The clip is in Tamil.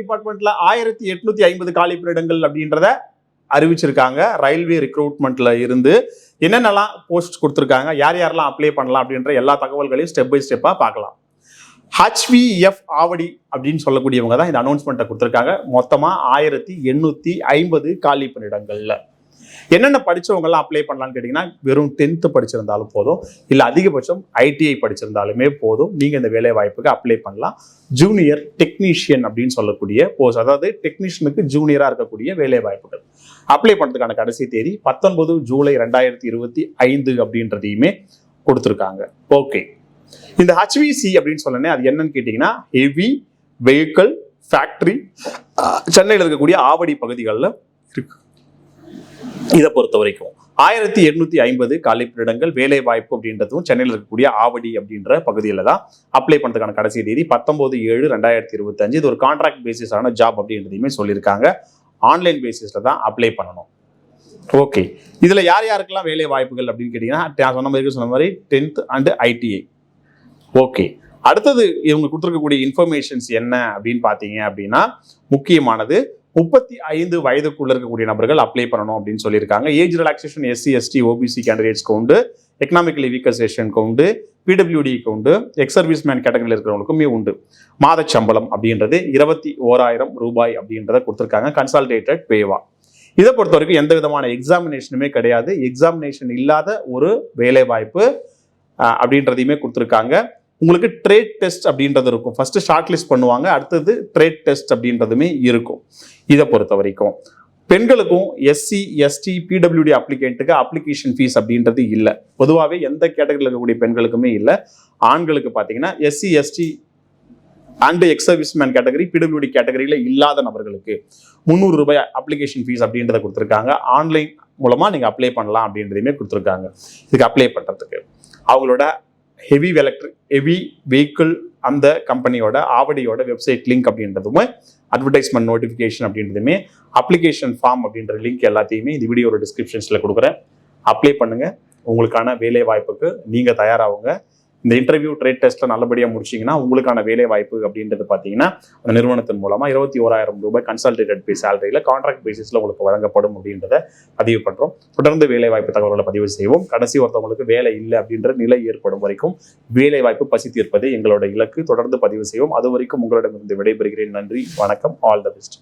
டிபார்ட்மெண்ட்ல 1850 காலி பணியிடங்கள் அப்படின்றத அறிவிச்சிருக்காங்க. ரயில்வே ரிக்ரூட்மெண்ட்ல இருந்து என்னென்னலாம் போஸ்ட் கொடுத்துருக்காங்க, யார் யாரெல்லாம் அப்ளை பண்ணலாம் அப்படின்ற எல்லா தகவல்களையும் ஸ்டெப் பை ஸ்டெப்பா பார்க்கலாம். HVF ஆவடி அப்படின்னு சொல்லக்கூடியவங்க தான் இந்த அனௌன்ஸ்மெண்ட்டை கொடுத்துருக்காங்க. மொத்தமா 1850 காலி பணியிடங்கள்ல என்னென்ன படிச்சவங்க எல்லாம் அப்ளை பண்ணலாம்னு கேட்டீங்கன்னா, வெறும் 10th படிச்சிருந்தாலும் போதும், இல்ல அதிகபட்சம் ITI படிச்சிருந்தாலுமே போதும், நீங்க இந்த வேலை வாய்ப்புக்கு அப்ளை பண்ணலாம். ஜூனியர் டெக்னீஷியன் அப்படின்னு சொல்லக்கூடிய போஸ்ட், அதாவது டெக்னீஷியனுக்கு ஜூனியரா இருக்கக்கூடிய வேலை வாய்ப்புகள். அப்ளை பண்றதுக்கான கடைசி தேதி 19 ஜூலை 2025 அப்படின்றதையுமே கொடுத்துருக்காங்க. ஓகே, இந்த HVC அப்படின்னு சொல்லனே அது என்னன்னு கேட்டீங்கன்னா, ஹெவி வெஹிக்கிள் ஃபேக்டரி, சென்னையில் இருக்கக்கூடிய ஆவடி பகுதிகளில் இருக்கு. இதை பொறுத்த வரைக்கும் 1850 காலி பணியிடங்கள் வேலை வாய்ப்பு அப்படின்றதும் சென்னையில் இருக்கக்கூடிய ஆவடி அப்படின்ற பகுதியில் தான் அப்ளை பண்ணுறதுக்கான கடைசி தேதி 19/7/2025. இது ஒரு கான்ட்ராக்ட் பேசிஸான ஜாப் அப்படின்றதையுமே சொல்லியிருக்காங்க. ஆன்லைன் பேசிஸில் தான் அப்ளை பண்ணணும். ஓகே, இதில் யார் யாருக்கெல்லாம் வேலை வாய்ப்புகள் அப்படின்னு கேட்டிங்கன்னா, நான் சொன்ன மாதிரி 10th and ITI. ஓகே, அடுத்தது இவங்க கொடுத்துருக்கக்கூடிய இன்ஃபர்மேஷன்ஸ் என்ன அப்படின்னு பார்த்தீங்க அப்படின்னா, முக்கியமானது 35 வயதுக்குள்ள இருக்கக்கூடிய நபர்கள் அப்ளை பண்ணணும் அப்படின்னு சொல்லியிருக்காங்க. Age relaxation SC ST OBC கேண்டிடேட்ஸ்க்கு உண்டு, எக்கனாமிக்கலி வீக்கர் செக்ஷனுக்கு உண்டு, PWDக்கு உண்டு, எக்ஸ் சர்வீஸ் மேன் கேட்டகரியில் இருக்கிறவங்களுக்குமே உண்டு. மாத சம்பளம் அப்படின்றது 21,000 ரூபாய் அப்படின்றத கொடுத்துருக்காங்க, கன்சால்டேட்டட் பேவா. இதை பொறுத்த வரைக்கும் எந்த விதமான எக்ஸாமினேஷனுமே கிடையாது. எக்ஸாமினேஷன் இல்லாத ஒரு வேலை வாய்ப்பு அப்படின்றதையுமே கொடுத்துருக்காங்க. உங்களுக்கு ட்ரேட் டெஸ்ட் அப்படின்றது இருக்கும். ஃபர்ஸ்ட் ஷார்ட் லிஸ்ட் பண்ணுவாங்க, அடுத்தது ட்ரேட் டெஸ்ட் அப்படின்றதுமே இருக்கும். இதை பொறுத்த வரைக்கும் பெண்களுக்கும் SC ST PWD அப்ளிகேண்ட்டுக்கு அப்ளிகேஷன் ஃபீஸ் அப்படின்றது இல்லை. பொதுவாகவே எந்த கேட்டகரியில் இருக்கக்கூடிய பெண்களுக்குமே இல்லை. ஆண்களுக்கு பார்த்தீங்கன்னா SC ST and ex service man category, PWD கேட்டகரியில் இல்லாத நபர்களுக்கு 300 ரூபாய் அப்ளிகேஷன் ஃபீஸ் அப்படின்றத கொடுத்துருக்காங்க. ஆன்லைன் மூலமாக நீங்கள் அப்ளை பண்ணலாம் அப்படின்றதையுமே கொடுத்துருக்காங்க. இதுக்கு அப்ளை பண்ணுறதுக்கு அவங்களோட ஹெவி வெஹிக்கிள் அந்த கம்பெனியோட ஆவடியோட வெப்சைட் லிங்க் அப்படின்றதுமே, அட்வர்டைஸ்மெண்ட் நோட்டிஃபிகேஷன் அப்படின்றதுமே, அப்ளிகேஷன் ஃபார்ம் அப்படின்ற லிங்க் எல்லாத்தையுமே இந்த வீடியோட டிஸ்கிரிப்ஷன்ஸில் கொடுக்குறேன். அப்ளை பண்ணுங்க, உங்களுக்கான வேலை வாய்ப்புக்கு நீங்கள் தயாராகுங்க. இந்த இன்டர்வியூ ட்ரேட் டெஸ்ட்ல நல்லபடியாக முடிச்சிங்கன்னா உங்களுக்கான வேலை வாய்ப்பு அப்படின்றது பார்த்தீங்கன்னா, அந்த நிறுவனத்தின் மூலமாக 21,000 ரூபாய் கன்சல்டேட்டட் பே சேலரியில் கான்ட்ராக்ட் பேசிஸில் உங்களுக்கு வழங்கப்படும் அப்படின்றத பதிவு பண்ணுறோம். தொடர்ந்து வேலை வாய்ப்பு தகவல்களை பதிவு செய்வோம். கடைசி ஒருத்தவங்களுக்கு வேலை இல்லை அப்படின்ற நிலை ஏற்படும் வரைக்கும் வேலை வாய்ப்பு பசி தீர்ப்பது எங்களோட இலக்கு. தொடர்ந்து பதிவு செய்வோம். அது வரைக்கும் உங்களிடமிருந்து விடைபெறுகிறேன். நன்றி, வணக்கம், ஆல் த பெஸ்ட்.